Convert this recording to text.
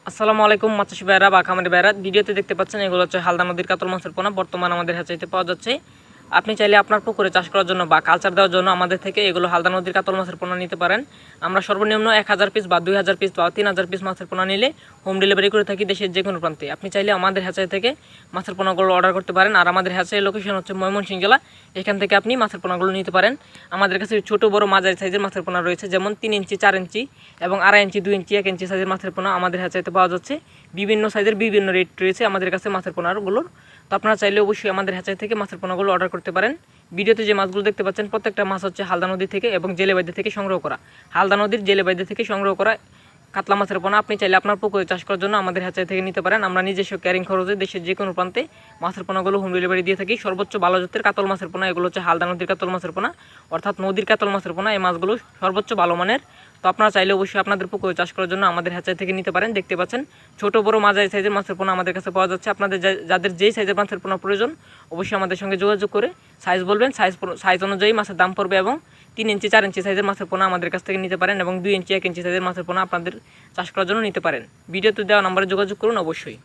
আসসালামু আলাইকুম মাছ চাষি ভাইরা বা খামারি ভাইরা, ভিডিওতে দেখতে পাচ্ছেন এগুলো হচ্ছে হালদা নদীর কাতল মাছের পোনা। বর্তমান আমাদের হ্যাচারিতে পাওয়া যাচ্ছে। আপনি চাইলে আপনার পুকুরে চাষ করার জন্য বা কালচার দেওয়ার জন্য আমাদের থেকে এগুলো হালদা নদীর কাতল মাছের পোনা নিতে পারেন। আমরা সর্বনিম্ন 1000 পিস বা 2000 পিস বা 3000 পিস মাছের পোনা নিলে হোম ডেলিভারি করে থাকি দেশের যে কোনো প্রান্তে। আপনি চাইলে আমাদের হ্যাচারি থেকে মাছের পোনাগুলো অর্ডার করতে পারেন। আর আমাদের হ্যাচারির লোকেশন হচ্ছে ময়মনসিংহ জেলা। এখান থেকে আপনি মাছের পোনাগুলো নিতে পারেন। আমাদের কাছে ছোট বড় মাঝারি সাইজের মাছের পোনা রয়েছে, যেমন 3 ইঞ্চি, 4 ইঞ্চি এবং 2.5 ইঞ্চি, 2 ইঞ্চি, 1 ইঞ্চি সাইজের মাছের পোনা আমাদের হ্যাচারিতে পাওয়া যাচ্ছে। বিভিন্ন সাইজের বিভিন্ন রেট রয়েছে আমাদের কাছে মাছের পোনাগুলোর। তো আপনারা চাইলে অবশ্যই আমাদের হ্যাচারি থেকে মাছের পোনাগুলো অর্ডার করতে পারেন। ভিডিওতে যে মাছগুলো দেখতে পাচ্ছেন প্রত্যেকটা মাছ হচ্ছে হালদা নদী থেকে এবং জেলেবাইদে থেকে সংগ্রহ করা। হালদা নদীর জেলেবাইদে থেকে সংগ্রহ করা কাতলা মাছের পোনা আপনি চাইলে আপনার পুকুরে চাষ করার জন্য আমাদের হ্যাচারি থেকে নিতে পারেন। আমরা নিজস্ব ক্যারিং খরচে দেশের যে কোনো প্রান্তে মাছের পোনাগুলো হোম ডেলিভারি দিয়ে থাকি। সর্বোচ্চ ভালো জাতের কাতল মাছের পোনা এগুলো হচ্ছে হালদা নদীর কাতল মাছের পোনা, অর্থাৎ নদীর কাতল মাছের পোনা। এই মাছগুলো সর্বোচ্চ ভালো মানের। তো আপনারা চাইলে অবশ্যই আপনাদের পুকুরে চাষ করার জন্য আমাদের হ্যাচারি থেকে নিতে পারেন। দেখতে পাচ্ছেন ছোট বড় মাঝারি সাইজের মাছের পোনা আমাদের কাছে পাওয়া যাচ্ছে। আপনাদের যাদের যেই সাইজের মাছের পোনা প্রয়োজন অবশ্যই আমাদের সঙ্গে যোগাযোগ করে সাইজ বলবেন, সাইজ অনুযায়ী মাছের দাম পড়বে। এবং 3 ইঞ্চি, 4 ইঞ্চি সাইজের মাছের পোনা আমাদের কাছ থেকে নিতে পারেন এবং 2 ইঞ্চি, 1 ইঞ্চি সাইজের মাছের পোনা আপনাদের চাষ করার জন্য নিতে পারেন। ভিডিওতে দেওয়া নম্বরে যোগাযোগ করুন অবশ্যই।